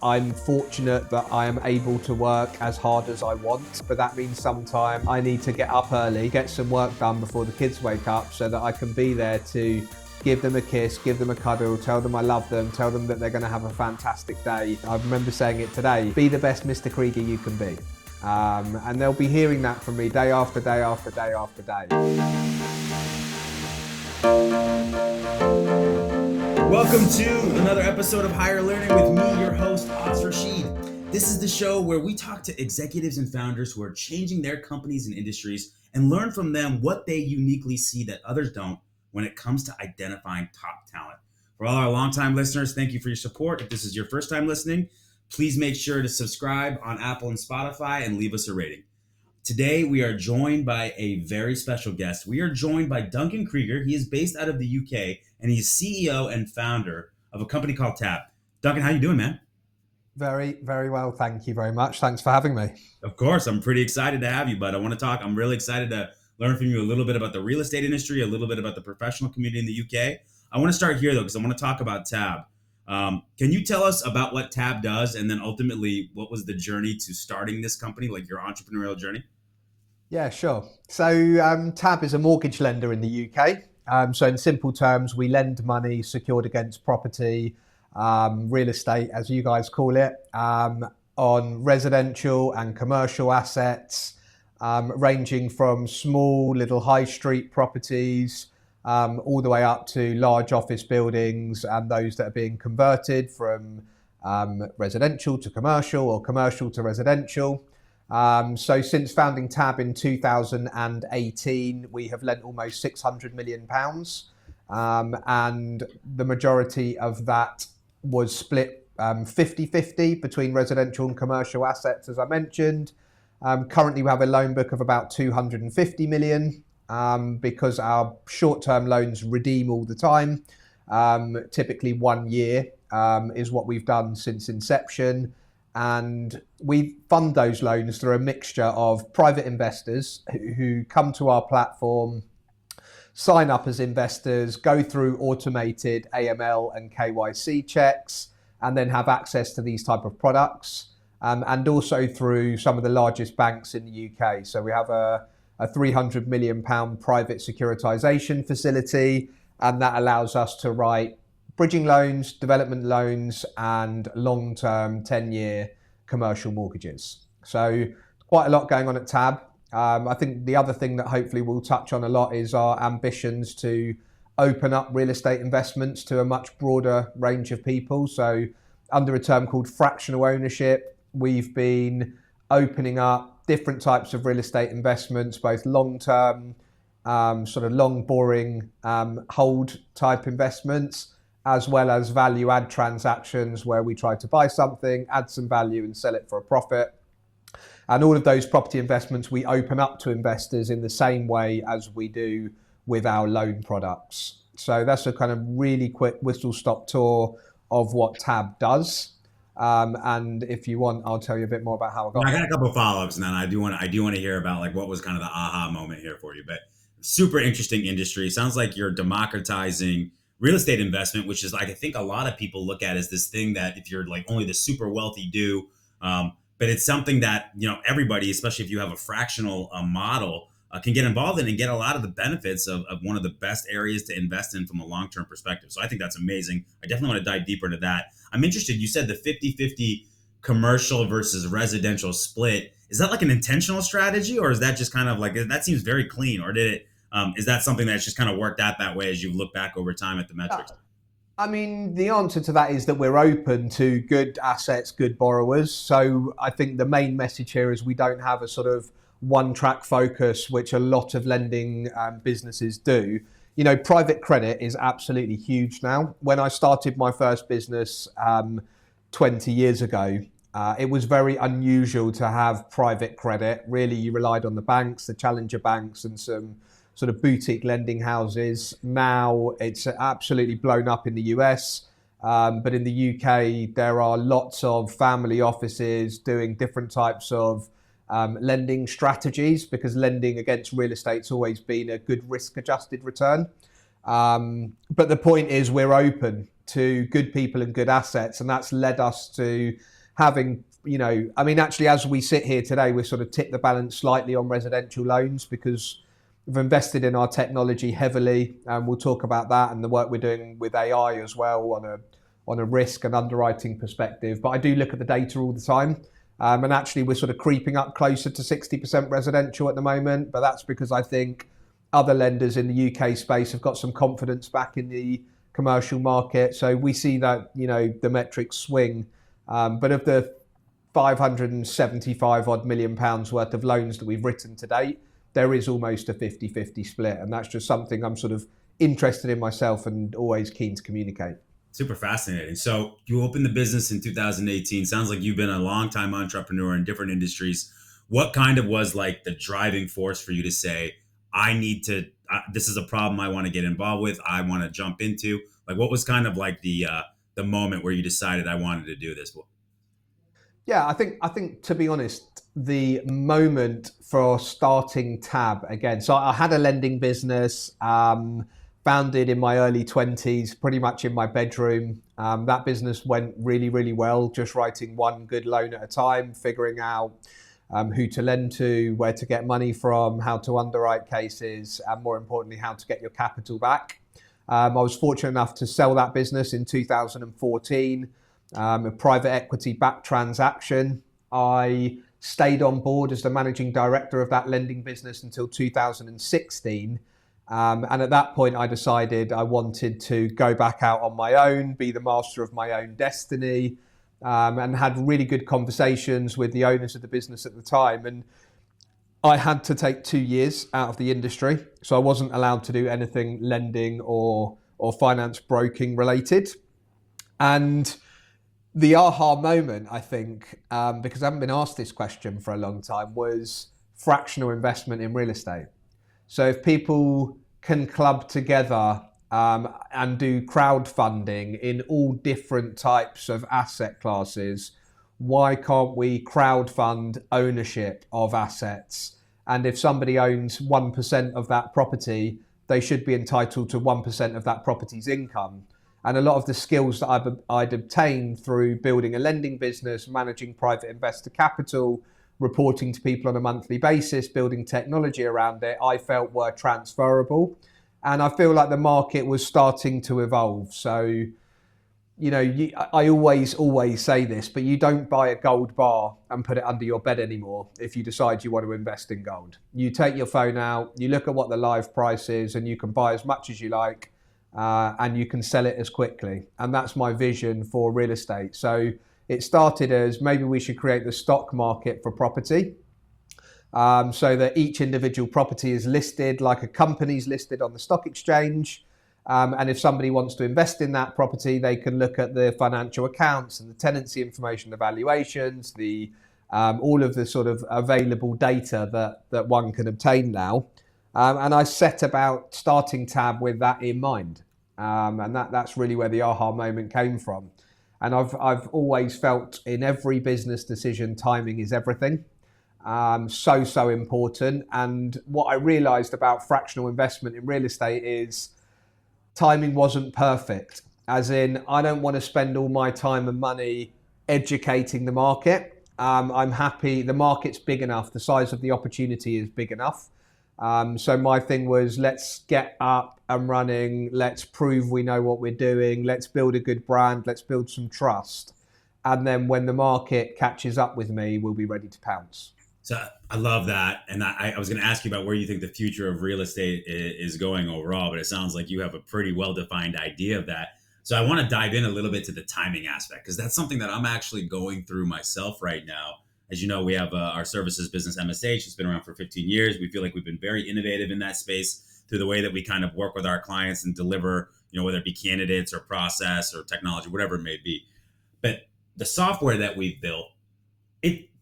I'm fortunate that I am able to work as hard as I want, but that means sometimes I need to get up early, get some work done before the kids wake up so that I can be there to give them a kiss, give them a cuddle, tell them I love them, tell them that they're going to have a fantastic day. I remember saying it today, be the best Mr. Kreeger you can be. And they'll be hearing that from me day after day after day after day. Welcome to another episode of Higher Learning with me, your host, Oz Rashid. This is the show where we talk to executives and founders who are changing their companies and industries and learn from them what they uniquely see that others don't when it comes to identifying top talent. For all our longtime listeners, thank you for your support. If this is your first time listening, please make sure to subscribe on Apple and Spotify and leave us a rating. Today, we are joined by a very special guest. We are joined by Duncan Kreeger. He is based out of the UK, and he's CEO and founder of a company called Tab. Duncan, how you doing, man? Very, very well. Thank you very much. Thanks for having me. Of course. I'm pretty excited to have you, bud. I'm really excited to learn from you a little bit about the real estate industry, a little bit about the professional community in the UK. I want to start here, though, because I want to talk about Tab. Can you tell us about what Tab does, and then ultimately, what was the journey to starting this company, like your entrepreneurial journey? Yeah, sure. So Tab is a mortgage lender in the UK. So in simple terms, we lend money secured against property, real estate, as you guys call it, on residential and commercial assets, ranging from small little high street properties all the way up to large office buildings and those that are being converted from residential to commercial or commercial to residential. So since founding Tab in 2018, we have lent almost £600 million. And the majority of that was split 50-50 between residential and commercial assets, as I mentioned. Currently, we have a loan book of about 250 million because our short-term loans redeem all the time. Typically 1 year is what we've done since inception. And we fund those loans through a mixture of private investors who come to our platform, sign up as investors, go through automated AML and KYC checks, and then have access to these type of products. And also through some of the largest banks in the UK. So we have a £300 million private securitization facility, and that allows us to write bridging loans, development loans, and long-term 10-year commercial mortgages. So quite a lot going on at Tab. I think the other thing that hopefully we'll touch on a lot is our ambitions to open up real estate investments to a much broader range of people. So under a term called fractional ownership, we've been opening up different types of real estate investments, both long-term, sort of long, boring hold type investments, as well as value add transactions where we try to buy something, add some value and sell it for a profit. And all of those property investments we open up to investors in the same way as we do with our loan products. So that's a kind of really quick whistle-stop tour of what Tab does. And if you want, I'll tell you a bit more about how I got. I got a couple of follow-ups, and then I do want to hear about like what was kind of the aha moment here for you. But super interesting industry. Sounds like you're democratizing real estate investment, which is like I think a lot of people look at as this thing that if you're like only the super wealthy do, but it's something that everybody, especially if you have a fractional model, can get involved in and get a lot of the benefits of one of the best areas to invest in from a long-term perspective. So I think that's amazing. I definitely want to dive deeper into that. I'm interested. You said the 50-50 commercial versus residential split. Is that like an intentional strategy, or is that just kind of like, that seems very clean, or did it? Is that something that's just kind of worked out that way as you look back over time at the metrics? I mean, the answer to that is that we're open to good assets, good borrowers. So I think the main message here is we don't have a sort of one-track focus, which a lot of lending businesses do. Private credit is absolutely huge now. When I started my first business 20 years ago, it was very unusual to have private credit. Really, you relied on the banks, the challenger banks, and some sort of boutique lending houses. Now it's absolutely blown up in the US. But in the UK, there are lots of family offices doing different types of lending strategies, because lending against real estate's always been a good risk-adjusted return. But the point is we're open to good people and good assets. And that's led us to having, I mean, actually, as we sit here today, we're sort of tipped the balance slightly on residential loans because we've invested in our technology heavily. And we'll talk about that and the work we're doing with AI as well on a risk and underwriting perspective. But I do look at the data all the time. And actually, we're sort of creeping up closer to 60% residential at the moment. But that's because I think other lenders in the UK space have got some confidence back in the commercial market. So we see that, the metrics swing. But of the 575 odd million pounds worth of loans that we've written to date, there is almost a 50-50 split. And that's just something I'm sort of interested in myself and always keen to communicate. Super fascinating. So you opened the business in 2018. Sounds like you've been a long time entrepreneur in different industries. What kind of was like the driving force for you to say, this is a problem I want to get involved with, I want to jump into? Like, what was kind of like the moment where you decided I wanted to do this? Yeah, I think to be honest, the moment for starting Tab again. So I had a lending business, founded in my early 20s, pretty much in my bedroom. That business went really, really well, just writing one good loan at a time, figuring out who to lend to, where to get money from, how to underwrite cases, and more importantly, how to get your capital back. I was fortunate enough to sell that business in 2014, a private equity backed transaction. I stayed on board as the managing director of that lending business until 2016. And at that point, I decided I wanted to go back out on my own, be the master of my own destiny, and had really good conversations with the owners of the business at the time. And I had to take 2 years out of the industry, so I wasn't allowed to do anything lending or finance broking related. And the aha moment, I think, because I haven't been asked this question for a long time, was fractional investment in real estate. So if people can club together and do crowdfunding in all different types of asset classes, why can't we crowdfund ownership of assets? And if somebody owns 1% of that property, they should be entitled to 1% of that property's income. And a lot of the skills that I'd obtained through building a lending business, managing private investor capital, reporting to people on a monthly basis, building technology around it, I felt were transferable. And I feel like the market was starting to evolve. So, I always say this, but you don't buy a gold bar and put it under your bed anymore if you decide you want to invest in gold. You take your phone out, you look at what the live price is, and you can buy as much as you like, and you can sell it as quickly. And that's my vision for real estate. So it started as maybe we should create the stock market for property, so that each individual property is listed like a company's listed on the stock exchange. And if somebody wants to invest in that property, they can look at the financial accounts and the tenancy information, the valuations, all of the sort of available data that one can obtain now. And I set about starting Tab with that in mind. And that's really where the aha moment came from. And I've always felt in every business decision, timing is everything. So important. And what I realized about fractional investment in real estate is timing wasn't perfect. As in, I don't want to spend all my time and money educating the market. I'm happy the market's big enough, the size of the opportunity is big enough. So my thing was, let's get up and running, let's prove we know what we're doing, let's build a good brand, let's build some trust. And then when the market catches up with me, we'll be ready to pounce. So I love that. And I was going to ask you about where you think the future of real estate is going overall, but it sounds like you have a pretty well-defined idea of that. So I want to dive in a little bit to the timing aspect, because that's something that I'm actually going through myself right now. As you know, we have our services business, MSH. It's been around for 15 years. We feel like we've been very innovative in that space through the way that we kind of work with our clients and deliver, whether it be candidates or process or technology, whatever it may be. But the software that we've built,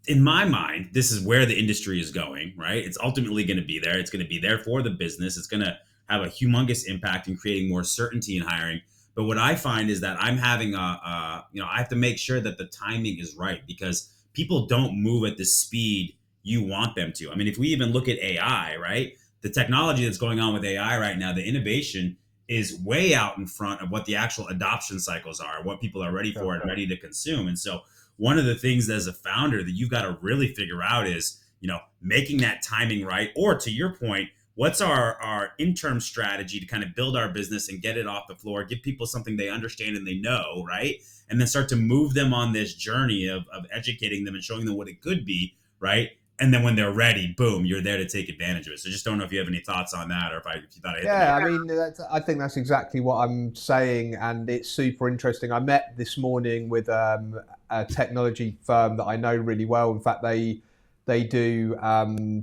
in my mind, this is where the industry is going, right? It's ultimately going to be there. It's going to be there for the business. It's going to have a humongous impact in creating more certainty in hiring. But what I find is that I'm having I have to make sure that the timing is right, because people don't move at the speed you want them to. I mean, if we even look at AI, right? The technology that's going on with AI right now, the innovation is way out in front of what the actual adoption cycles are, what people are ready for and ready to consume. And so one of the things as a founder that you've got to really figure out is, making that timing right. Or to your point, what's our interim strategy to kind of build our business and get it off the floor, give people something they understand and they know, right? And then start to move them on this journey of educating them and showing them what it could be, right? And then when they're ready, boom, you're there to take advantage of it. So just don't know if you have any thoughts on that, or if you thought I hit the Yeah, mark. I mean, I think that's exactly what I'm saying, and it's super interesting. I met this morning with a technology firm that I know really well. In fact, they do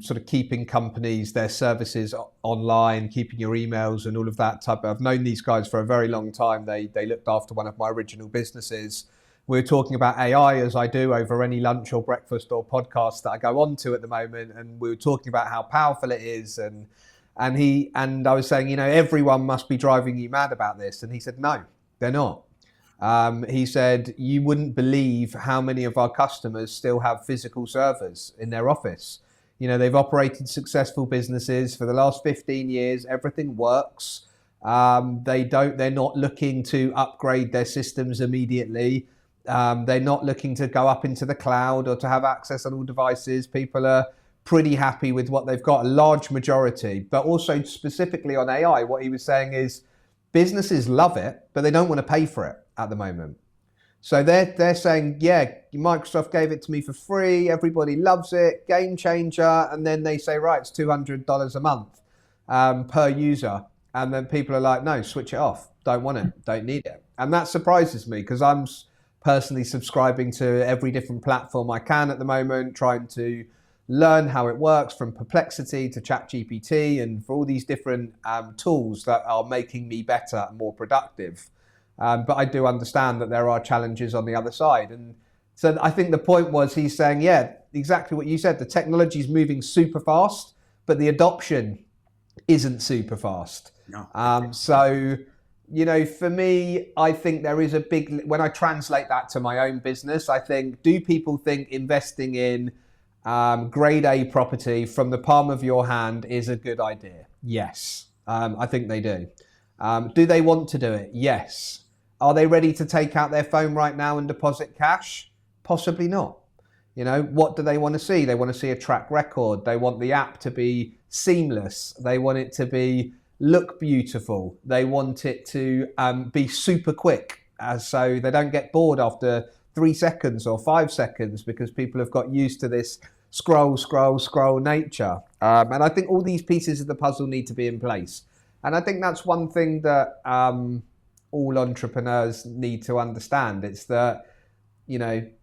sort of keeping companies, their services online, keeping your emails and all of that type. I've known these guys for a very long time. They looked after one of my original businesses. We were talking about AI, as I do over any lunch or breakfast or podcast that I go on to at the moment, and we were talking about how powerful it is, and I was saying, everyone must be driving you mad about this, and he said, no, they're not. He said, you wouldn't believe how many of our customers still have physical servers in their office. They've operated successful businesses for the last 15 years. Everything works. They're not looking to upgrade their systems immediately. They're not looking to go up into the cloud or to have access on all devices. People are pretty happy with what they've got, a large majority. But also specifically on AI, what he was saying is businesses love it, but they don't want to pay for it at the moment. So they're saying, yeah, Microsoft gave it to me for free. Everybody loves it, game changer. And then they say, right, it's $200 a month per user. And then people are like, no, switch it off. Don't want it, don't need it. And that surprises me because I'm personally subscribing to every different platform I can at the moment, trying to learn how it works, from Perplexity to ChatGPT, and for all these different tools that are making me better and more productive. But I do understand that there are challenges on the other side. And so I think the point was, he's saying, yeah, exactly what you said. The technology is moving super fast, but the adoption isn't super fast. No. So, for me, I think there is a big, when I translate that to my own business, I think, do people think investing in grade A property from the palm of your hand is a good idea? Yes, I think they do. Do they want to do it? Yes. Are they ready to take out their phone right now and deposit cash? Possibly not. What do they want to see? They want to see a track record. They want the app to be seamless. They want it to look beautiful. They want it to be super quick, so they don't get bored after 3 seconds or 5 seconds, because people have got used to this scroll nature. And I think all these pieces of the puzzle need to be in place. And I think that's one thing that all entrepreneurs need to understand. It's that,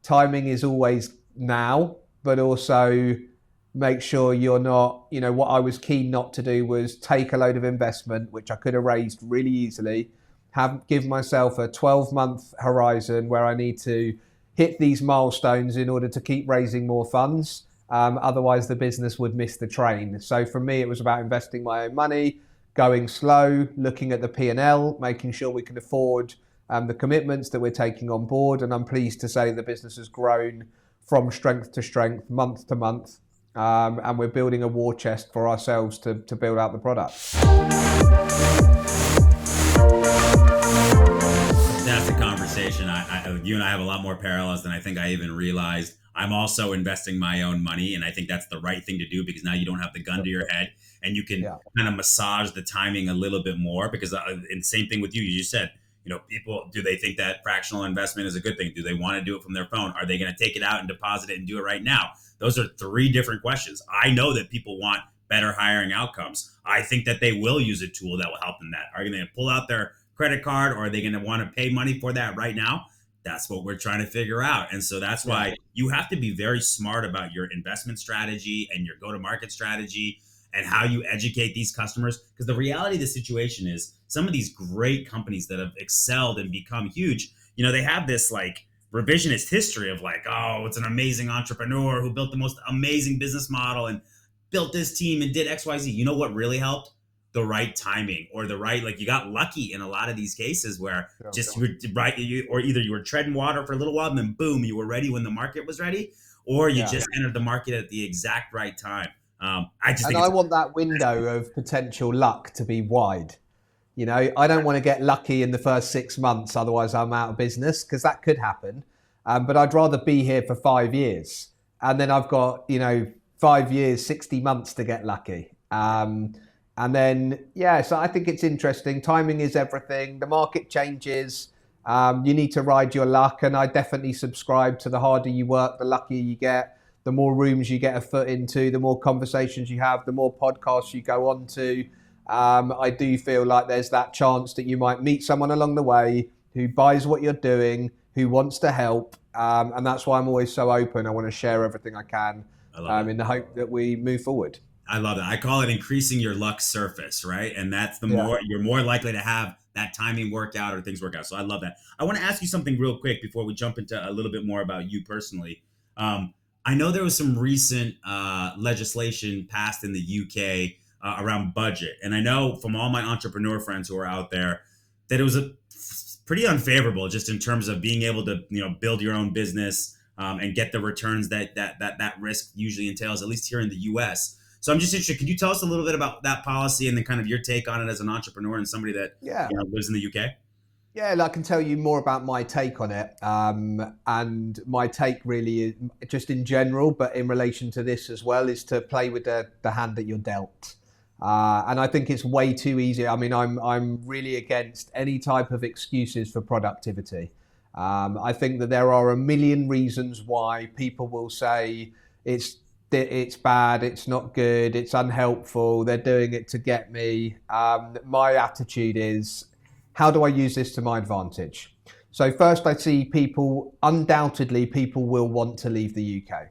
timing is always now, but also make sure you're not, what I was keen not to do was take a load of investment, which I could have raised really easily, give myself a 12-month horizon where I need to hit these milestones in order to keep raising more funds. Otherwise, the business would miss the train. So for me, it was about investing my own money, going slow, looking at the P&L, making sure we can afford the commitments that we're taking on board. And I'm pleased to say the business has grown from strength to strength, month to month. And we're building a war chest for ourselves to build out the product. That's a conversation. You and I have a lot more parallels than I think I even realized. I'm also investing my own money, and I think that's the right thing to do, because now you don't have the gun to your head, and you can kind of massage the timing a little bit more. Because and same thing with you. You just said, people, do they think that fractional investment is a good thing? Do they want to do it from their phone? Are they going to take it out and deposit it and do it right now? Those are 3 different questions. I know that people want better hiring outcomes. I think that they will use a tool that will help them. That are going to pull out their credit card, or are they going to want to pay money for that right now? That's what we're trying to figure out. And so that's why you have to be very smart about your investment strategy and your go-to-market strategy and how you educate these customers. Because the reality of the situation is, some of these great companies that have excelled and become huge, they have this like revisionist history of like, oh, it's an amazing entrepreneur who built the most amazing business model and built this team and did XYZ. You know what really helped? The right timing, or the right, like, you got lucky in a lot of these cases where you were right, or either you were treading water for a little while and then boom, you were ready when the market was ready, or you just entered the market at the exact right time. I want that window of potential luck to be wide. You know, I don't want to get lucky in the first 6 months, otherwise I'm out of business, because that could happen. But I'd rather be here for 5 years. And then I've got, 5 years, 60 months to get lucky. And then, yeah, so I think it's interesting. Timing is everything. The market changes. You need to ride your luck. And I definitely subscribe to the harder you work, the luckier you get, the more rooms you get a foot into, the more conversations you have, the more podcasts you go on to. I do feel like there's that chance that you might meet someone along the way who buys what you're doing, who wants to help. And that's why I'm always so open. I want to share everything I can in the hope that we move forward. I love that. I call it increasing your luck surface, right? And that's you're more likely to have that timing work out or things work out. So I love that. I want to ask you something real quick before we jump into a little bit more about you personally. I know there was some recent legislation passed in the UK around budget. And I know from all my entrepreneur friends who are out there that it was pretty unfavorable just in terms of being able to, build your own business and get the returns that risk usually entails, at least here in the US. So I'm just interested, could you tell us a little bit about that policy and then kind of your take on it as an entrepreneur and somebody that lives in the UK? Yeah, I can tell you more about my take on it. And my take really is just in general, but in relation to this as well, is to play with the hand that you're dealt. And I think it's way too easy. I mean, I'm really against any type of excuses for productivity. I think that there are a million reasons why people will say it's bad, it's not good, it's unhelpful, they're doing it to get me. My attitude is, how do I use this to my advantage? So first, I see undoubtedly people will want to leave the UK.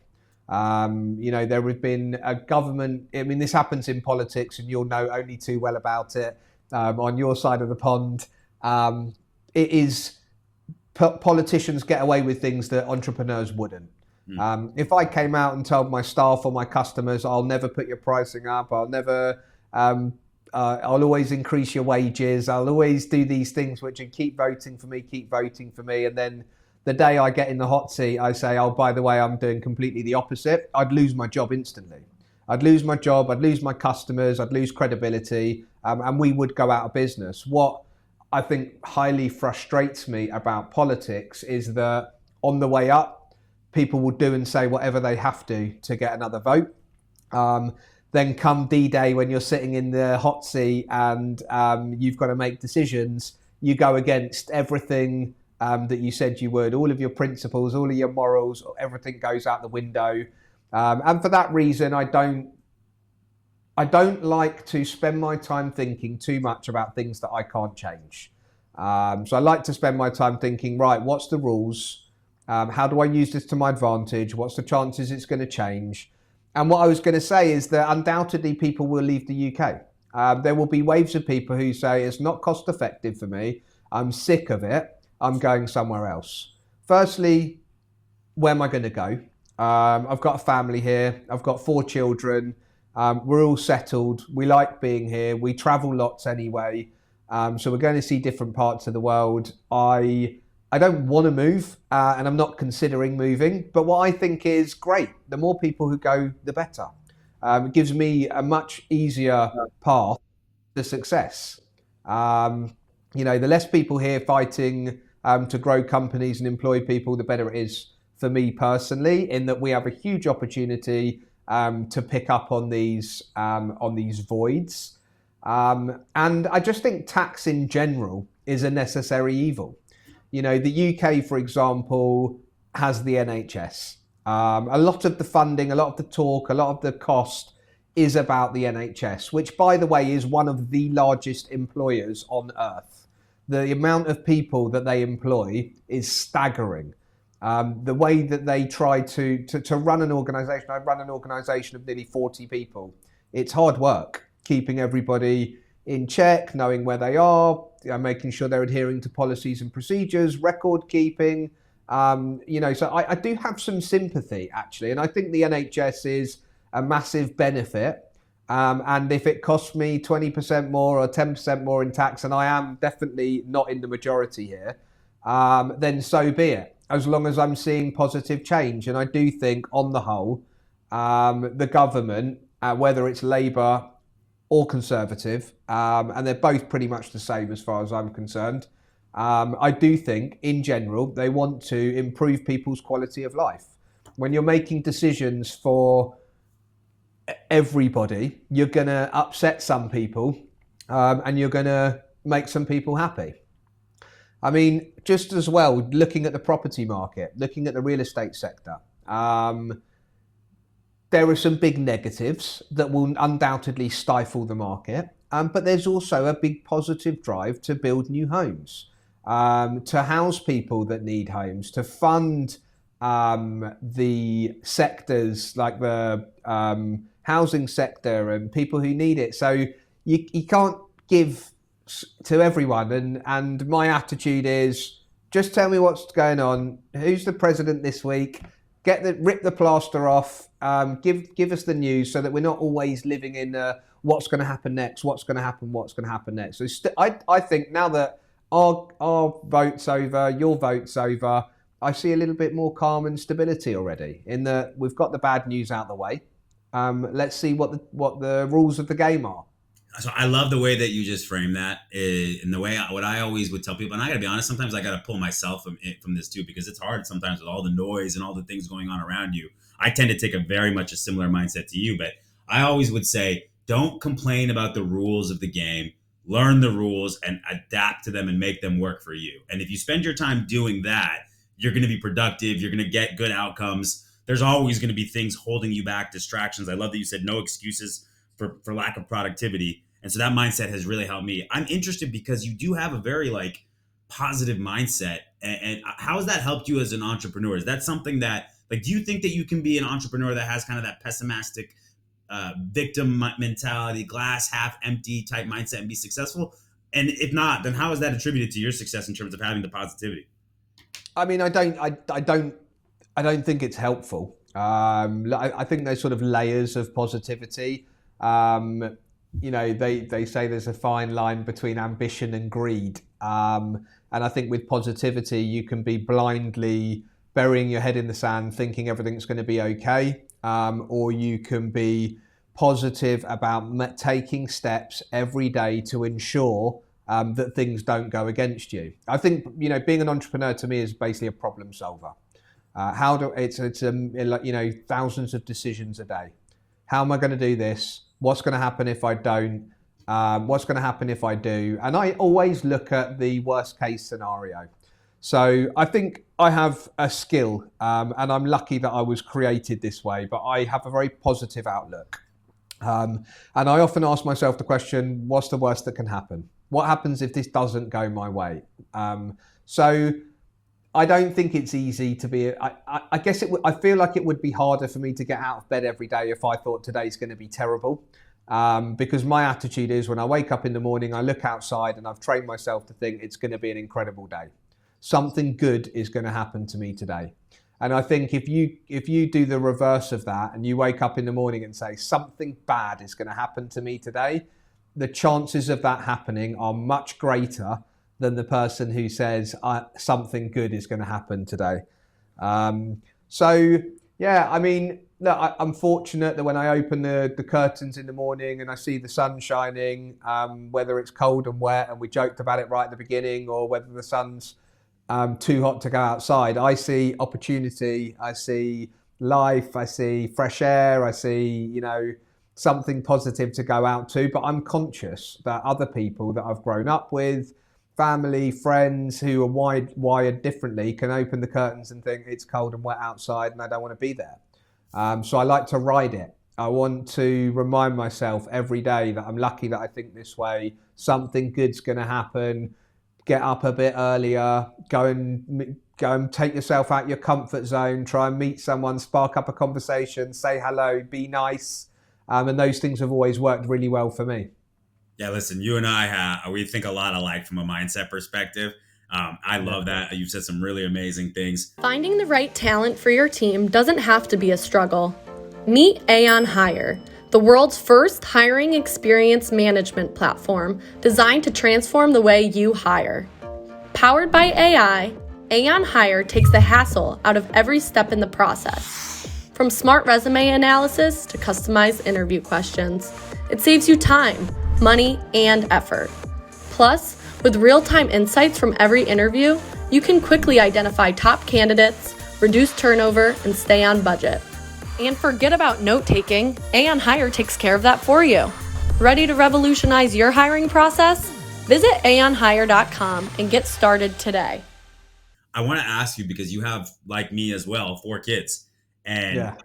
There have been a government, this happens in politics and you'll know only too well about it on your side of the pond. It is, politicians get away with things that entrepreneurs wouldn't. If I came out and told my staff or my customers, I'll never put your pricing up, I'll always increase your wages, I'll always do these things which are keep voting for me. And then the day I get in the hot seat, I say, oh, by the way, I'm doing completely the opposite. I'd lose my job instantly. I'd lose my job, I'd lose my customers, I'd lose credibility, and we would go out of business. What I think highly frustrates me about politics is that on the way up, people will do and say whatever they have to get another vote. Then come D-Day, when you're sitting in the hot seat and you've got to make decisions, you go against everything that you said you would. All of your principles, all of your morals, everything goes out the window. And for that reason, I don't like to spend my time thinking too much about things that I can't change. So I like to spend my time thinking, right, what's the rules? How do I use this to my advantage? What's the chances it's going to change? And what I was going to say is that undoubtedly people will leave the UK. There will be waves of people who say it's not cost effective for me. I'm sick of it. I'm going somewhere else. Firstly, where am I going to go? I've got a family here. I've got 4 children. We're all settled. We like being here. We travel lots anyway. So we're going to see different parts of the world. I don't want to move, and I'm not considering moving. But what I think is great, the more people who go, the better. It gives me a much easier path to success. The less people here fighting to grow companies and employ people, the better it is for me personally, in that we have a huge opportunity to pick up on these voids. And I just think tax in general is a necessary evil. The UK, for example, has the NHS. A lot of the funding, a lot of the talk, a lot of the cost is about the NHS, which, by the way, is one of the largest employers on earth. The amount of people that they employ is staggering. The way that they try to run an organisation, I run an organisation of nearly 40 people. It's hard work, keeping everybody in check, knowing where they are, making sure they're adhering to policies and procedures, record keeping. So I do have some sympathy, actually. And I think the NHS is a massive benefit. And if it costs me 20% more or 10% more in tax, and I am definitely not in the majority here, then so be it, as long as I'm seeing positive change. And I do think, on the whole, the government, whether it's Labour or conservative, and they're both pretty much the same as far as I'm concerned. I do think, in general, they want to improve people's quality of life. When you're making decisions for everybody, you're going to upset some people, and you're going to make some people happy. I mean, just as well, looking at the property market, looking at the real estate sector, there are some big negatives that will undoubtedly stifle the market, but there's also a big positive drive to build new homes, to house people that need homes, to fund the sectors like the housing sector and people who need it. So you can't give to everyone, and my attitude is just tell me what's going on, who's the president this week, rip the plaster off, give us the news so that we're not always living in what's going to happen next, what's going to happen next. So I think now that our vote's over, your vote's over, I see a little bit more calm and stability already in that we've got the bad news out the way. Let's see what the rules of the game are. So I love the way that you just framed that, and the way what I always would tell people. And I got to be honest, sometimes I got to pull myself from this too, because it's hard sometimes with all the noise and all the things going on around you. I tend to take very much a similar mindset to you, but I always would say, don't complain about the rules of the game. Learn the rules and adapt to them and make them work for you. And if you spend your time doing that, you're going to be productive. You're going to get good outcomes. There's always going to be things holding you back, distractions. I love that you said no excuses for lack of productivity. And so that mindset has really helped me. I'm interested because you do have a very positive mindset. And how has that helped you as an entrepreneur? Is that something that do you think that you can be an entrepreneur that has kind of that pessimistic victim mentality, glass half empty type mindset and be successful? And if not, then how is that attributed to your success in terms of having the positivity? I mean, I don't think it's helpful. I think there's sort of layers of positivity. They say there's a fine line between ambition and greed. And I think with positivity, you can be blindly burying your head in the sand, thinking everything's going to be okay. Or you can be positive about taking steps every day to ensure that things don't go against you. I think, being an entrepreneur to me is basically a problem solver. It's thousands of decisions a day. How am I going to do this? What's going to happen if I don't? What's going to happen if I do? And I always look at the worst case scenario. So I think I have a skill, and I'm lucky that I was created this way, but I have a very positive outlook. And I often ask myself the question, what's the worst that can happen? What happens if this doesn't go my way? So I don't think it's easy to be. I guess I feel like it would be harder for me to get out of bed every day if I thought today's going to be terrible. Because my attitude is when I wake up in the morning, I look outside and I've trained myself to think it's going to be an incredible day. Something good is going to happen to me today. And I think if you do the reverse of that and you wake up in the morning and say something bad is going to happen to me today, the chances of that happening are much greater than the person who says something good is going to happen today. Look, I'm fortunate that when I open the curtains in the morning and I see the sun shining, whether it's cold and wet, and we joked about it right at the beginning, or whether the sun's too hot to go outside, I see opportunity, I see life, I see fresh air, I see, something positive to go out to. But I'm conscious that other people that I've grown up with, family, friends who are wired differently, can open the curtains and think it's cold and wet outside and I don't want to be there. So I like to ride it. I want to remind myself every day that I'm lucky that I think this way. Something good's going to happen. Get up a bit earlier. Go and take yourself out your comfort zone. Try and meet someone. Spark up a conversation. Say hello. Be nice. And those things have always worked really well for me. Yeah, listen, you and I, we think a lot alike from a mindset perspective. I love that. You've said some really amazing things. Finding the right talent for your team doesn't have to be a struggle. Meet Aon Hire, the world's first hiring experience management platform designed to transform the way you hire. Powered by AI, Aon Hire takes the hassle out of every step in the process, from smart resume analysis to customized interview questions. It saves you time, money, and effort. Plus, with real-time insights from every interview, you can quickly identify top candidates, reduce turnover, and stay on budget. And forget about note-taking. Aon Hire takes care of that for you. Ready to revolutionize your hiring process? Visit aonhire.com and get started today. I want to ask you, because you have, like me as well, 4 kids, and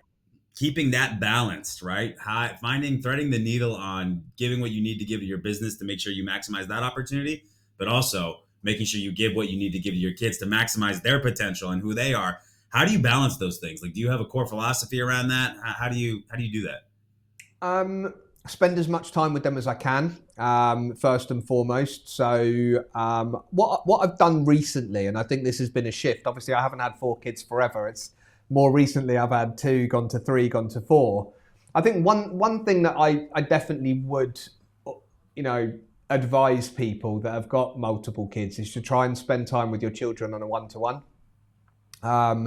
keeping that balanced, right? Threading the needle on giving what you need to give to your business to make sure you maximize that opportunity, but also making sure you give what you need to give to your kids to maximize their potential and who they are. How do you balance those things? Like, do you have a core philosophy around that? How do you do that? Spend as much time with them as I can, first and foremost. So what I've done recently, and I think this has been a shift. Obviously, I haven't had 4 kids forever. It's more recently I've had 2, gone to 3, gone to 4. I think one thing that I definitely would, advise people that have got multiple kids is to try and spend time with your children on a one-to-one. I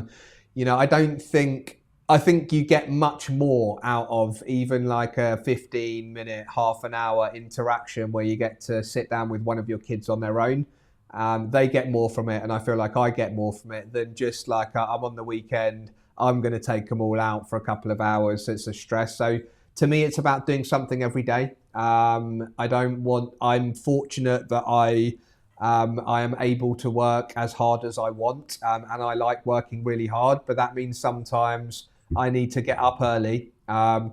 think you get much more out of even like a 15-minute, half an hour interaction where you get to sit down with one of your kids on their own. They get more from it, and I feel like I get more from it than just like I'm on the weekend, I'm going to take them all out for a couple of hours. It's a stress. So to me, it's about doing something every day. I'm fortunate that I am able to work as hard as I want, and I like working really hard, but that means sometimes I need to get up early,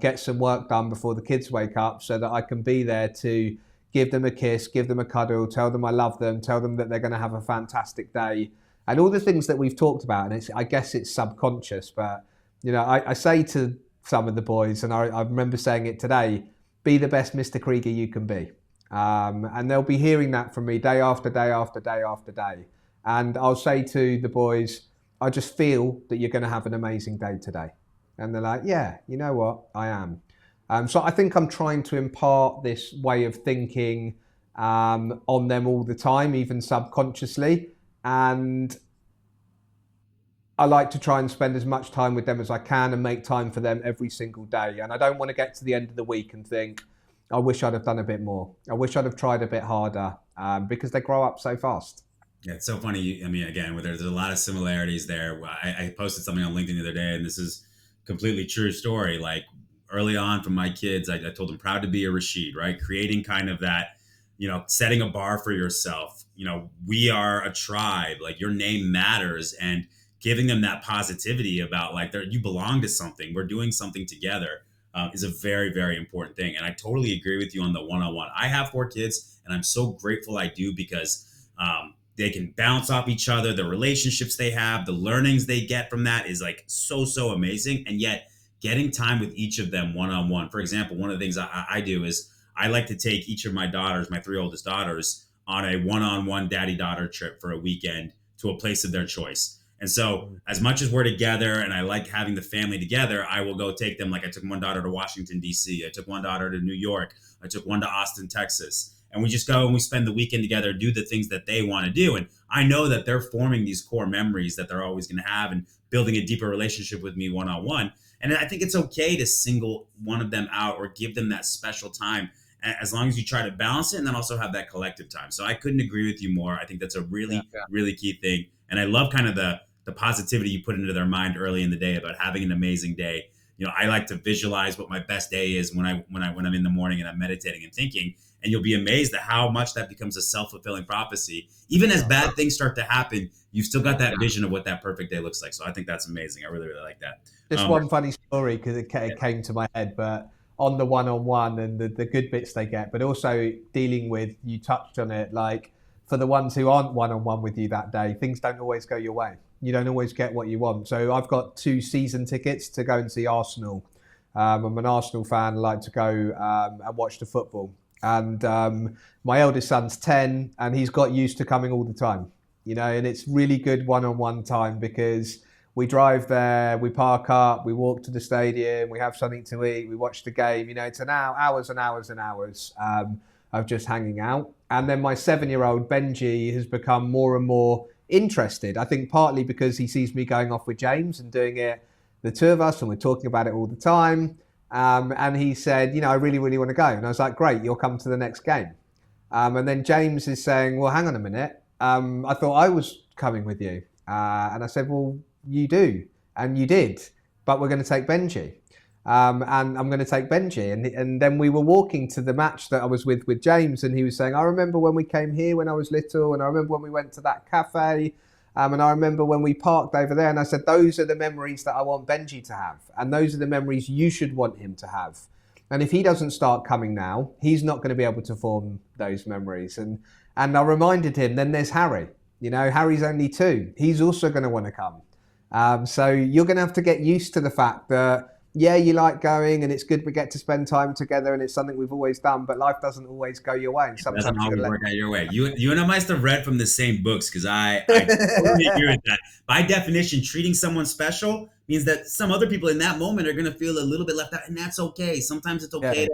get some work done before the kids wake up so that I can be there to give them a kiss, give them a cuddle, tell them I love them, tell them that they're going to have a fantastic day, and all the things that we've talked about. And I guess it's subconscious, but I say to some of the boys, and I remember saying it today, be the best Mr. Kreeger you can be. And they'll be hearing that from me day after day after day after day. And I'll say to the boys, I just feel that you're going to have an amazing day today. And they're like, yeah, you know what, I am. So I think I'm trying to impart this way of thinking on them all the time, even subconsciously. And I like to try and spend as much time with them as I can and make time for them every single day. And I don't want to get to the end of the week and think, I wish I'd have done a bit more. I wish I'd have tried a bit harder, because they grow up so fast. Yeah, it's so funny. Again, there's a lot of similarities there. I posted something on LinkedIn the other day, and this is completely true story. Like, early on from my kids, I told them, proud to be a Rashid, right? Creating kind of that, setting a bar for yourself. We are a tribe, like your name matters, and giving them that positivity about like you belong to something. We're doing something together. Is a very, very important thing. And I totally agree with you on the one-on-one. I have 4 kids, and I'm so grateful I do, because they can bounce off each other. The relationships they have, the learnings they get from that is like so amazing. And yet getting time with each of them one-on-one. For example, one of the things I do is I like to take each of my daughters, my 3 oldest daughters, on a one-on-one daddy-daughter trip for a weekend to a place of their choice. And so as much as we're together and I like having the family together, I will go take them. Like, I took one daughter to Washington, D.C. I took one daughter to New York. I took one to Austin, Texas. And we just go and we spend the weekend together, do the things that they want to do. And I know that they're forming these core memories that they're always going to have and building a deeper relationship with me one-on-one. And I think it's okay to single one of them out or give them that special time, as long as you try to balance it and then also have that collective time. So I couldn't agree with you more. I think that's a really key thing. And I love kind of the positivity you put into their mind early in the day about having an amazing day. I like to visualize what my best day is when I'm in the morning and I'm meditating and thinking, and you'll be amazed at how much that becomes a self-fulfilling prophecy. Even as bad things start to happen, you've still got that vision of what that perfect day looks like. So I think that's amazing. I really, really like that. Just one funny story, because it came to my head, but on the one-on-one and the good bits they get, but also dealing with, you touched on it, like for the ones who aren't one-on-one with you that day, things don't always go your way. You don't always get what you want. So I've got 2 season tickets to go and see Arsenal. I'm an Arsenal fan. I like to go and watch the football. And my eldest son's 10, and he's got used to coming all the time. And it's really good one-on-one time, because we drive there, we park up, we walk to the stadium, we have something to eat, we watch the game. It's an hours and hours and hours of just hanging out. And then my 7-year-old Benji has become more and more interested. I think partly because he sees me going off with James and doing it, the 2 of us, and we're talking about it all the time. And he said, I really, really want to go. And I was like, great, you'll come to the next game. And then James is saying, well, hang on a minute. I thought I was coming with you. And I said, well, you do. And you did. But we're going to take Benji. And I'm going to take Benji. And then we were walking to the match that I was with James. And he was saying, I remember when we came here when I was little. And I remember when we went to that cafe. And I remember when we parked over there. And I said, those are the memories that I want Benji to have. And those are the memories you should want him to have. And if he doesn't start coming now, he's not going to be able to form those memories. And I reminded him, then there's Harry. Harry's only 2. He's also going to want to come. So you're going to have to get used to the fact that, yeah, you like going and it's good we get to spend time together and it's something we've always done, but life doesn't always go your way. And sometimes it doesn't always work out your way. You and I must have read from the same books because I totally agree with that. By definition, treating someone special means that some other people in that moment are going to feel a little bit left out, and that's okay. Sometimes it's okay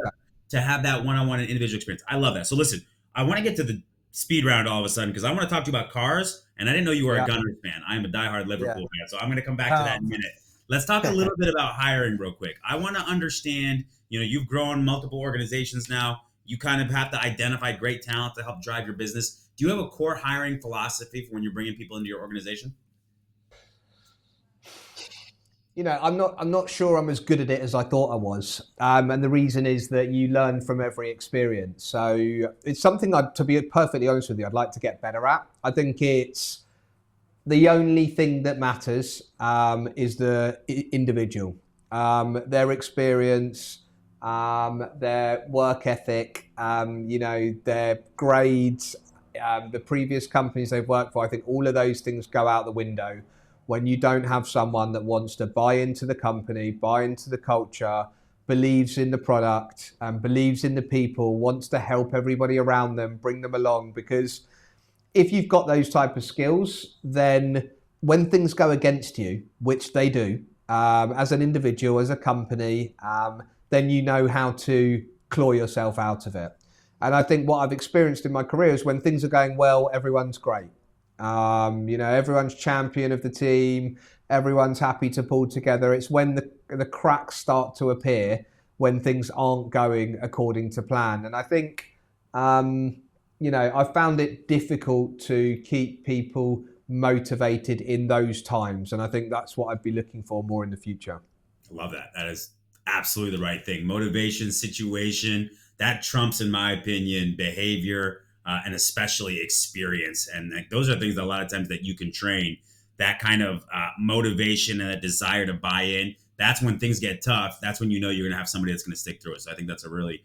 to have that one-on-one and individual experience. I love that. So listen, I want to get to the speed round all of a sudden because I want to talk to you about cars, and I didn't know you were a Gunners fan. I am a diehard Liverpool fan, so I'm going to come back to that in a minute. Let's talk a little bit about hiring real quick. I want to understand, you've grown multiple organizations now. You kind of have to identify great talent to help drive your business. Do you have a core hiring philosophy for when you're bringing people into your organization? I'm not sure I'm as good at it as I thought I was. And the reason is that you learn from every experience. So it's something to be perfectly honest with you, I'd like to get better at. I think it's the only thing that matters is the individual, their experience, their work ethic, their grades, the previous companies they've worked for. I think all of those things go out the window when you don't have someone that wants to buy into the company, buy into the culture, believes in the product, believes in the people, wants to help everybody around them, bring them along. Because if you've got those type of skills, then when things go against you, which they do, as an individual, as a company, then you know how to claw yourself out of it. And I think what I've experienced in my career is when things are going well, everyone's great. Everyone's champion of the team, everyone's happy to pull together. It's when the cracks start to appear, when things aren't going according to plan. And I think, I found it difficult to keep people motivated in those times. And I think that's what I'd be looking for more in the future. I love that. That is absolutely the right thing. Motivation, situation, that trumps, in my opinion, behavior, and especially experience. And those are things that a lot of times that you can train. That kind of motivation and that desire to buy in. That's when things get tough. That's when you're going to have somebody that's going to stick through it. So I think that's a really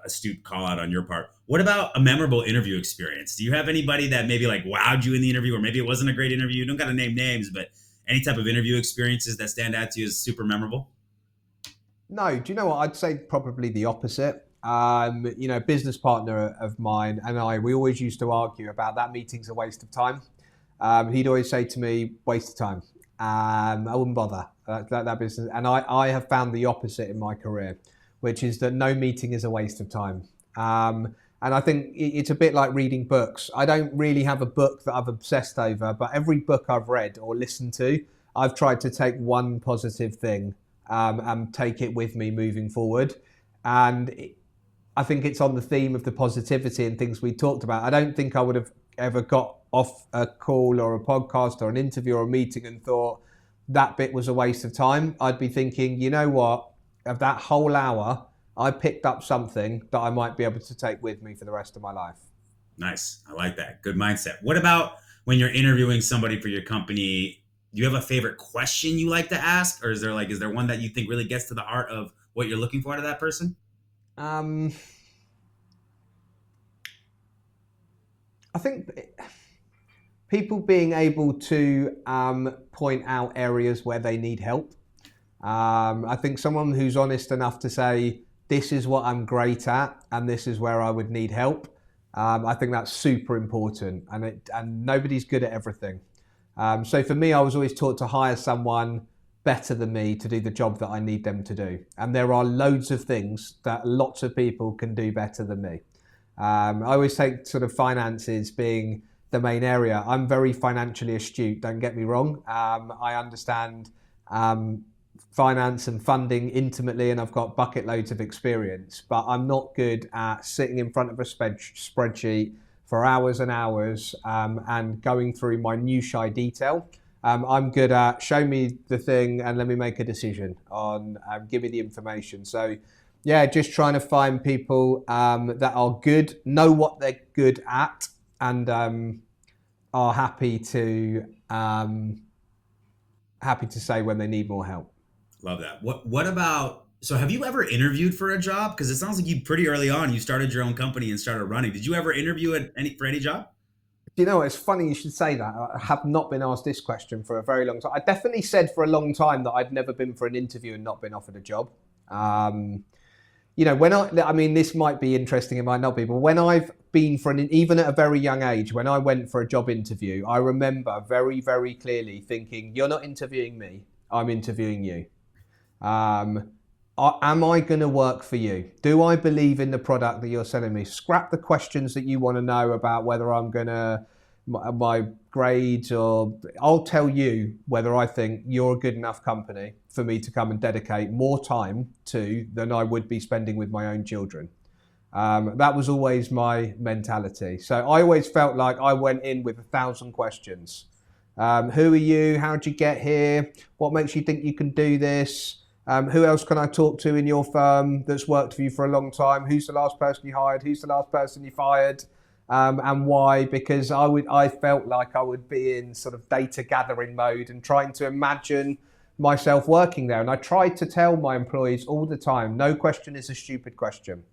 astute call out on your part. What about a memorable interview experience? Do you have anybody that maybe wowed you in the interview, or maybe it wasn't a great interview? You don't got to name names, but any type of interview experiences that stand out to you as super memorable? No, do you know what? I'd say probably the opposite. Business partner of mine and we always used to argue about that meeting's a waste of time. He'd always say to me, waste of time. I wouldn't bother that business. And I have found the opposite in my career, which is that no meeting is a waste of time. And I think it's a bit like reading books. I don't really have a book that I've obsessed over, but every book I've read or listened to, I've tried to take one positive thing and take it with me moving forward. And I think it's on the theme of the positivity and things we talked about. I don't think I would have ever got off a call or a podcast or an interview or a meeting and thought that bit was a waste of time. I'd be thinking, you know what, of that whole hour, I picked up something that I might be able to take with me for the rest of my life. Nice. I like that. Good mindset. What about when you're interviewing somebody for your company? Do you have a favorite question you like to ask? Or is there one that you think really gets to the heart of what you're looking for out of that person? I think people being able to point out areas where they need help. I think someone who's honest enough to say, this is what I'm great at and this is where I would need help. I think that's super important, and nobody's good at everything. So for me, I was always taught to hire someone better than me to do the job that I need them to do. And there are loads of things that lots of people can do better than me. I always take sort of finances being the main area. I'm very financially astute, don't get me wrong. I understand finance and funding intimately, and I've got bucket loads of experience, but I'm not good at sitting in front of a spreadsheet for hours and hours and going through minutiae detail. I'm good at show me the thing and let me make a decision on, give me the information. So yeah, just trying to find people that are good, know what they're good at, and are happy to say when they need more help. Love that. What about, so have you ever interviewed for a job? Because it sounds like you pretty early on, you started your own company and started running. Did you ever interview for any job? You know, it's funny you should say that. I have not been asked this question for a very long time. I definitely said for a long time that I'd never been for an interview and not been offered a job. You know, I mean, this might be interesting, it might not be, but when I've been for even at a very young age, when I went for a job interview, I remember very, very clearly thinking, you're not interviewing me, I'm interviewing you. Am I going to work for you? Do I believe in the product that you're selling me? Scrap the questions that you want to know about whether I'm going to, my grades, or I'll tell you whether I think you're a good enough company for me to come and dedicate more time to than I would be spending with my own children. That was always my mentality. So I always felt like I went in with 1,000 questions. Who are you? How'd you get here? What makes you think you can do this? Who else can I talk to in your firm that's worked for you for a long time? Who's the last person you hired? Who's the last person you fired? And why? Because I felt like I would be in sort of data gathering mode and trying to imagine myself working there. And I tried to tell my employees all the time, no question is a stupid question.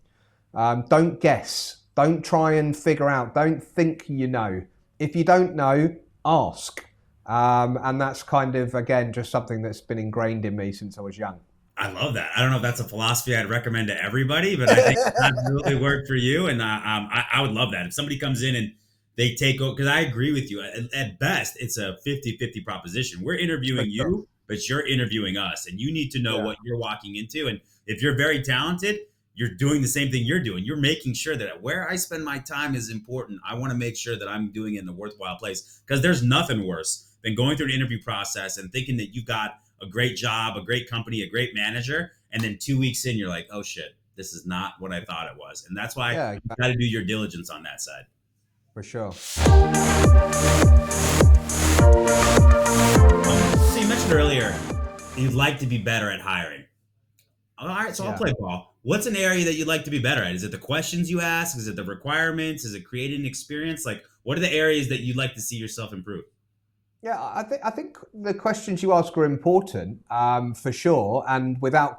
Don't guess. Don't try and figure out. Don't think you know. If you don't know, ask. And that's kind of, again, just something that's been ingrained in me since I was young. I love that. I don't know if that's a philosophy I'd recommend to everybody, but I think that really worked for you. And I would love that. If somebody comes in and they take over, because I agree with you. At best, it's a 50-50 proposition. We're interviewing you, but you're interviewing us. And you need to know what you're walking into. And if you're very talented, you're doing the same thing you're doing. You're making sure that where I spend my time is important. I want to make sure that I'm doing it in a worthwhile place, because there's nothing worse than going through an interview process and thinking that you got a great job, a great company, a great manager, and then 2 weeks in, you're like, oh shit, this is not what I thought it was. And that's why you got to do your diligence on that side. For sure. So you mentioned earlier, you'd like to be better at hiring. All right, so I'll play ball. What's an area that you'd like to be better at? Is it the questions you ask? Is it the requirements? Is it creating an experience? Like, what are the areas that you'd like to see yourself improve? Yeah, I think the questions you ask are important, for sure, and without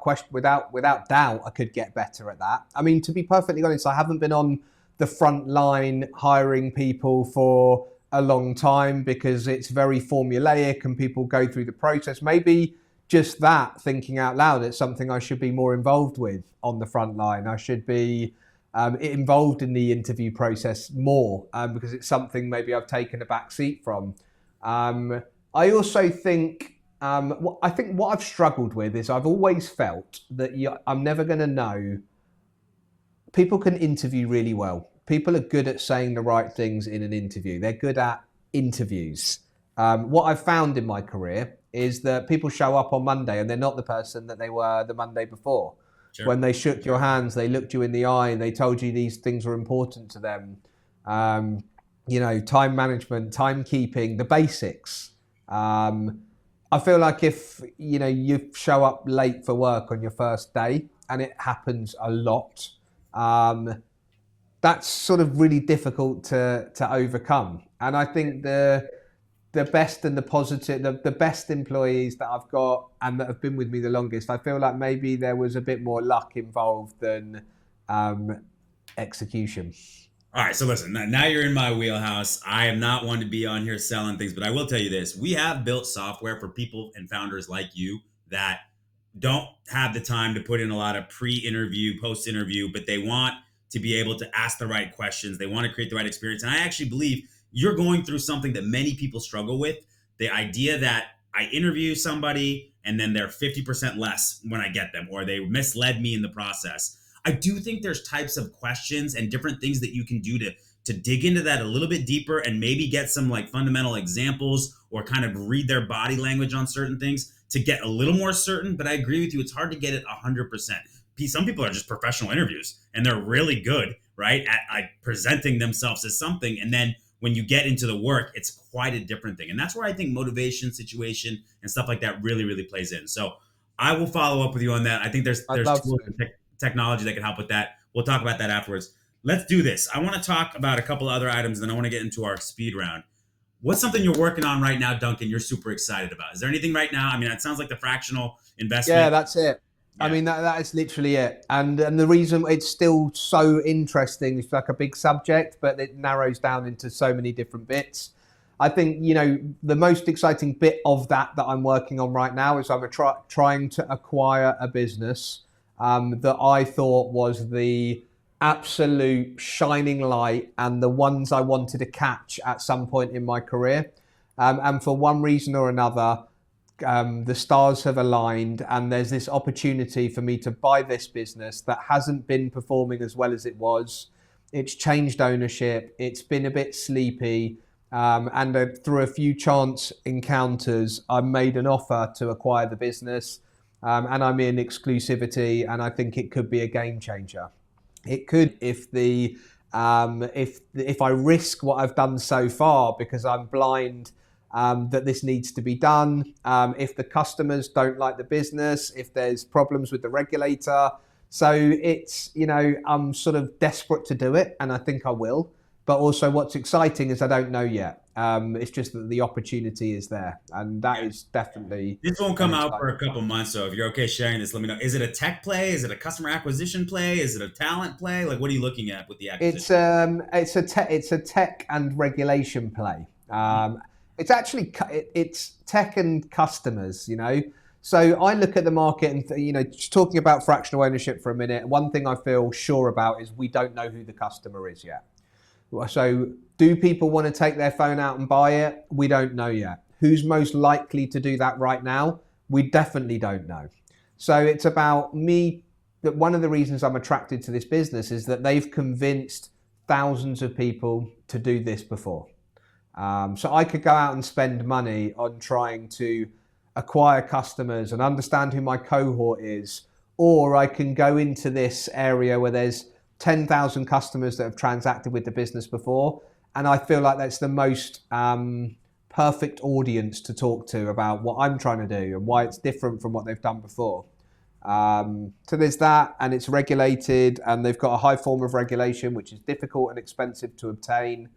doubt, I could get better at that. I mean, to be perfectly honest, I haven't been on the front line hiring people for a long time because it's very formulaic and people go through the process. Maybe just that, thinking out loud, it's something I should be more involved with on the front line. I should be involved in the interview process more because it's something maybe I've taken a back seat from. I also think, I think what I've struggled with is I've always felt that I'm never going to know. People can interview really well. People are good at saying the right things in an interview. They're good at interviews. What I've found in my career is that people show up on Monday and they're not the person that they were the Monday before. Sure. When they shook your hands, they looked you in the eye and they told you these things were important to them. You know, time management, timekeeping, the basics. I feel like if, you know, you show up late for work on your first day, and it happens a lot, that's sort of really difficult to overcome. And I think the best and the positive, the best employees that I've got and that have been with me the longest, I feel like maybe there was a bit more luck involved than execution. All right, so listen, now you're in my wheelhouse. I am not one to be on here selling things, but I will tell you this. We have built software for people and founders like you that don't have the time to put in a lot of pre-interview, post-interview, but they want to be able to ask the right questions. They want to create the right experience. And I actually believe you're going through something that many people struggle with. The idea that I interview somebody and then they're 50% less when I get them, or they misled me in the process. I do think there's types of questions and different things that you can do to dig into that a little bit deeper and maybe get some like fundamental examples or kind of read their body language on certain things to get a little more certain, but I agree with you. It's hard to get it 100%. Some people are just professional interviews and they're really good, right, at like presenting themselves as something. And then when you get into the work, it's quite a different thing. And that's where I think motivation, situation, and stuff like that really, really plays in. So I will follow up with you on that. I think there's tools and technology that can help with that. We'll talk about that afterwards. Let's do this. I want to talk about a couple other items, then I want to get into our speed round. What's something you're working on right now, Duncan, you're super excited about? Is there anything right now? I mean, it sounds like the fractional investment. Yeah, that's it. Yeah. I mean, that is literally it. And the reason it's still so interesting, it's like a big subject, but it narrows down into so many different bits. I think, the most exciting bit of that I'm working on right now is I'm trying to acquire a business that I thought was the absolute shining light and the ones I wanted to catch at some point in my career. And for one reason or another, the stars have aligned and there's this opportunity for me to buy this business that hasn't been performing as well as it was. It's changed ownership. It's been a bit sleepy. And through a few chance encounters, I made an offer to acquire the business. And I'm in exclusivity, and I think it could be a game changer. It could if I risk what I've done so far because I'm blind that this needs to be done. If the customers don't like the business, if there's problems with the regulator. So it's, I'm sort of desperate to do it and I think I will. But also what's exciting is I don't know yet. It's just that the opportunity is there. And that is definitely... This won't come out for a couple months. So if you're okay sharing this, let me know. Is it a tech play? Is it a customer acquisition play? Is it a talent play? Like, what are you looking at with the acquisition? It's a tech and regulation play. It's actually, it's tech and customers, So I look at the market and, just talking about fractional ownership for a minute, one thing I feel sure about is we don't know who the customer is yet. So do people want to take their phone out and buy it? We don't know yet. Who's most likely to do that right now? We definitely don't know. So it's about me, that one of the reasons I'm attracted to this business is that they've convinced thousands of people to do this before. So I could go out and spend money on trying to acquire customers and understand who my cohort is, or I can go into this area where there's 10,000 customers that have transacted with the business before. And I feel like that's the most perfect audience to talk to about what I'm trying to do and why it's different from what they've done before. So there's that, and it's regulated, and they've got a high form of regulation, which is difficult and expensive to obtain.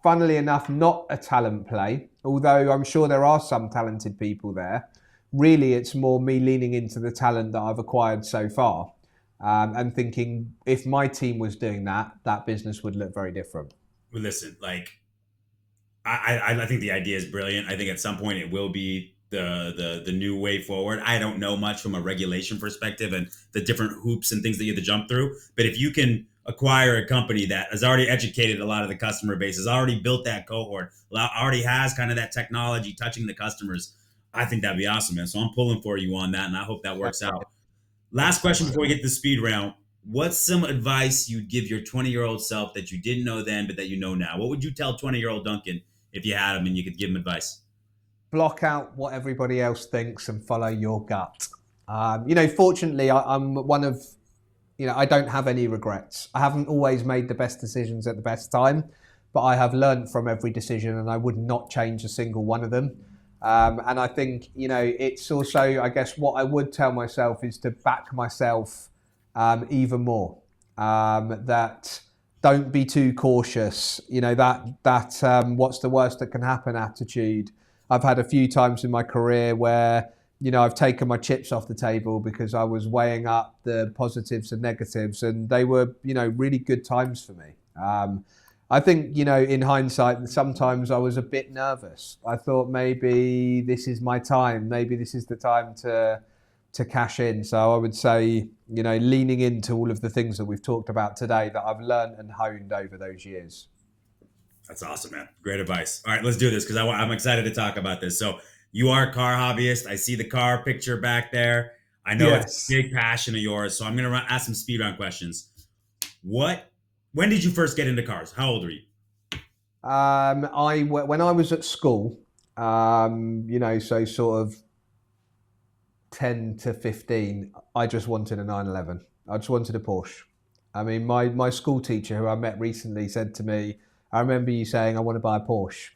Funnily enough, not a talent play, although I'm sure there are some talented people there. Really, it's more me leaning into the talent that I've acquired so far. And thinking if my team was doing that business would look very different. Well, listen, I think the idea is brilliant. I think at some point it will be the new way forward. I don't know much from a regulation perspective and the different hoops and things that you have to jump through. But if you can acquire a company that has already educated a lot of the customer base, has already built that cohort, already has kind of that technology touching the customers, I think that'd be awesome, man. So I'm pulling for you on that, and I hope that works out. Last question before we get to the speed round. What's some advice you'd give your 20-year-old self that you didn't know then, but that you know now? What would you tell 20-year-old Duncan if you had him and you could give him advice? Block out what everybody else thinks and follow your gut. Fortunately, I'm one of, I don't have any regrets. I haven't always made the best decisions at the best time, but I have learned from every decision and I would not change a single one of them. And I think, it's also, I guess, what I would tell myself is to back myself even more. That don't be too cautious. That what's the worst that can happen attitude. I've had a few times in my career where, I've taken my chips off the table because I was weighing up the positives and negatives, and they were, really good times for me. I think, in hindsight, sometimes I was a bit nervous. I thought maybe this is my time. Maybe this is the time to cash in. So I would say, leaning into all of the things that we've talked about today that I've learned and honed over those years. That's awesome, man. Great advice. All right, let's do this because I'm excited to talk about this. So you are a car hobbyist. I see the car picture back there. I know It's a big passion of yours. So I'm going to ask some speed round questions. When did you first get into cars? How old were you? When I was at school, so sort of 10 to 15, I just wanted a 911. I just wanted a Porsche. I mean, my school teacher who I met recently said to me, I remember you saying, I want to buy a Porsche.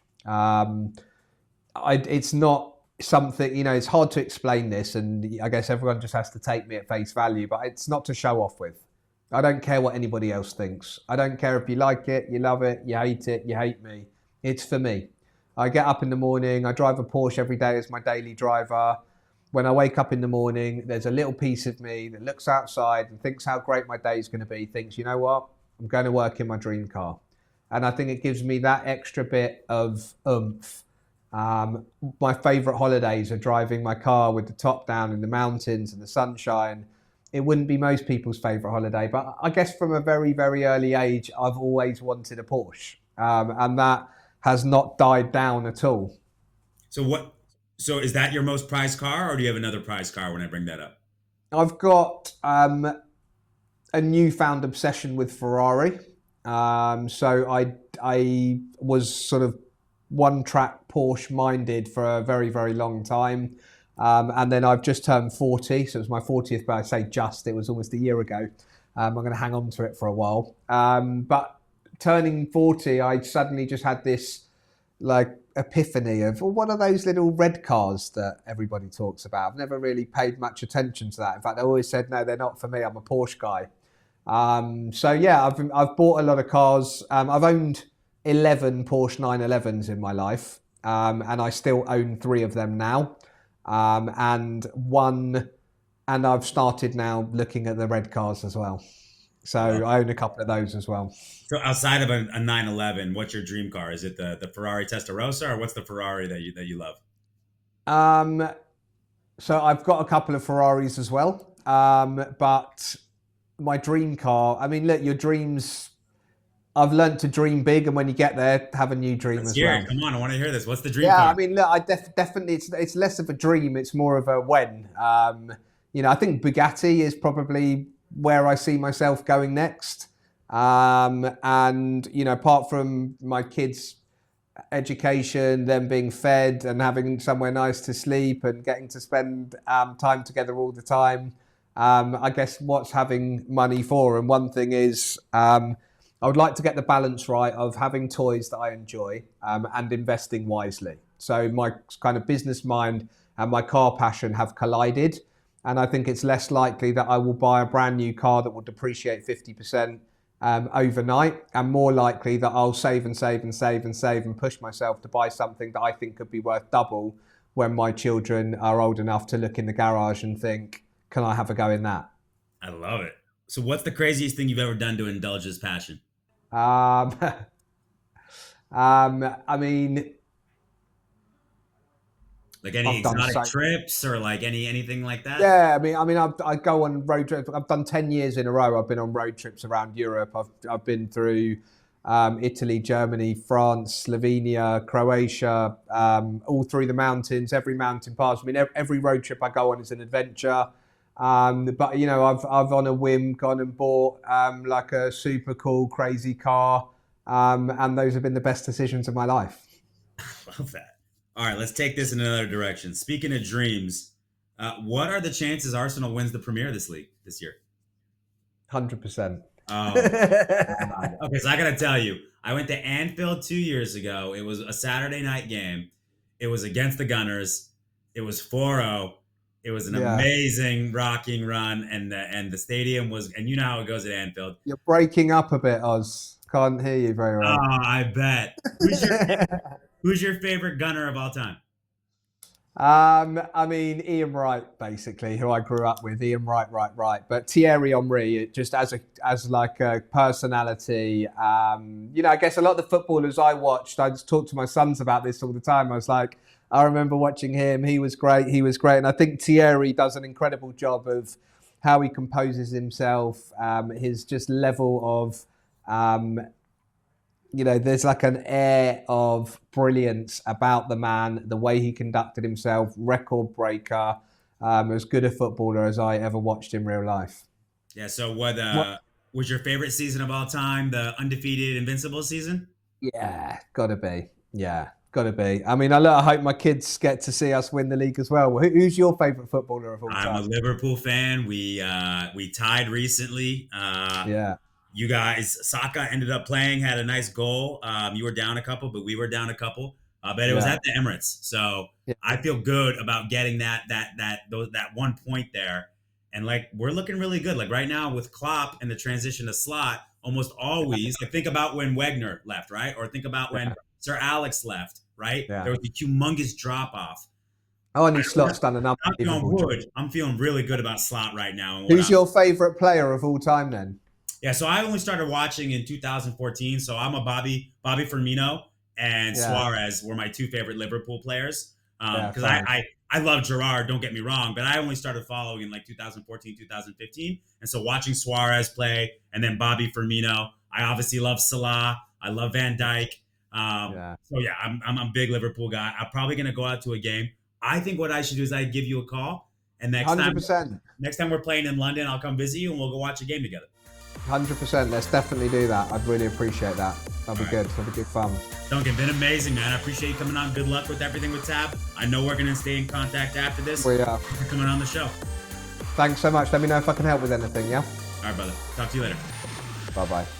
It's not something, it's hard to explain this, and I guess everyone just has to take me at face value, but it's not to show off with. I don't care what anybody else thinks. I don't care if you like it, you love it, you hate me. It's for me. I get up in the morning, I drive a Porsche every day as my daily driver. When I wake up in the morning, there's a little piece of me that looks outside and thinks how great my day is going to be, thinks, you know what, I'm going to work in my dream car. And I think it gives me that extra bit of oomph. My favourite holidays are driving my car with the top down in the mountains and the sunshine. It wouldn't be most people's favourite holiday, but I guess from a very, very early age, I've always wanted a Porsche. And that has not died down at all. So is that your most prized car, or do you have another prized car when I bring that up? I've got a newfound obsession with Ferrari. So I was sort of one track Porsche minded for a very, very long time. And then I've just turned 40. So it was my 40th, but I say just, it was almost a year ago. I'm going to hang on to it for a while. But turning 40, I suddenly just had this like epiphany of, well, what are those little red cars that everybody talks about? I've never really paid much attention to that. In fact, I always said, no, they're not for me. I'm a Porsche guy. So yeah, I've bought a lot of cars. I've owned 11 Porsche 911s in my life, and I still own 3 of them now. And I've started now looking at the red cars as well. So I own a couple of those as well. So outside of a 911, what's your dream car? Is it the Ferrari Testarossa, or what's the Ferrari that you love? So I've got a couple of Ferraris as well. But my dream car, I mean, look, your dreams, I've learned to dream big, and when you get there, have a new dream as well. Come on, I want to hear this. What's the dream car? car? I mean, look, I definitely, it's less of a dream, it's more of a when. I think Bugatti is probably where I see myself going next. And, apart from my kids' education, them being fed and having somewhere nice to sleep and getting to spend time together all the time, I guess what's having money for? And one thing is, I would like to get the balance right of having toys that I enjoy and investing wisely. So my kind of business mind and my car passion have collided. And I think it's less likely that I will buy a brand new car that will depreciate 50% overnight, and more likely that I'll save and save and save and save and push myself to buy something that I think could be worth double when my children are old enough to look in the garage and think, can I have a go in that? I love it. So what's the craziest thing you've ever done to indulge this passion? I mean, like any exotic trips or like anything like that? Yeah, I mean, I go on road trips. I've done 10 years in a row. I've been on road trips around Europe. I've been through Italy, Germany, France, Slovenia, Croatia, all through the mountains, every mountain pass. I mean, every road trip I go on is an adventure. But I've on a whim gone and bought like a super cool, crazy car, and those have been the best decisions of my life. Love that. All right, let's take this in another direction. Speaking of dreams, what are the chances Arsenal wins the Premier this year? 100%. Oh, okay, so I got to tell you, I went to Anfield 2 years ago. It was a Saturday night game. It was against the Gunners. It was 4-0. It was an amazing rocking run, and the stadium was, and you know how it goes at Anfield. You're breaking up a bit, Oz. Can't hear you very well. Oh, I bet. Who's your favorite Gunner of all time? I mean, Ian Wright, basically, who I grew up with. Ian Wright. But Thierry Henry, just as like a personality. I guess a lot of the footballers I watched, I just talk to my sons about this all the time. I was like, I remember watching him. He was great. And I think Thierry does an incredible job of how he composes himself, his just level of, there's like an air of brilliance about the man, the way he conducted himself, record breaker, as good a footballer as I ever watched in real life. Yeah, so what was your favorite season of all time, the undefeated Invincible season? Yeah, gotta be. Yeah. Got to be. I mean, I hope my kids get to see us win the league as well. Who's your favourite footballer of all time? I'm a Liverpool fan. We tied recently. Yeah. You guys, Saka ended up playing, had a nice goal. You were down a couple, but we were down a couple. But it was at the Emirates, so I feel good about getting that 1 point there. And like we're looking really good. Like right now with Klopp and the transition to slot, almost always. Like think about when Wegner left, right? Or think about when Sir Alex left, right? Yeah. There was a humongous drop off. Oh, and Slot's done an unbelievable job. I'm feeling really good about Slot right now. Who's your favourite player of all time then? Yeah, so I only started watching in 2014. So I'm a Bobby Firmino and Suarez were my two favorite Liverpool players. Because I love Gerrard, don't get me wrong, but I only started following in like 2014, 2015. And so watching Suarez play and then Bobby Firmino. I obviously love Salah. I love Van Dijk. So yeah, I'm a big Liverpool guy. I'm probably going to go out to a game. I think what I should do is I give you a call. And next 100%. Next time we're playing in London, I'll come visit you and we'll go watch a game together. 100%. Let's definitely do that. I'd really appreciate that. That'll be good. That'll be good fun. Duncan, been amazing, man. I appreciate you coming on. Good luck with everything with Tab. I know we're going to stay in contact after this. We are. Thanks for coming on the show. Thanks so much. Let me know if I can help with anything, yeah? All right, brother. Talk to you later. Bye-bye.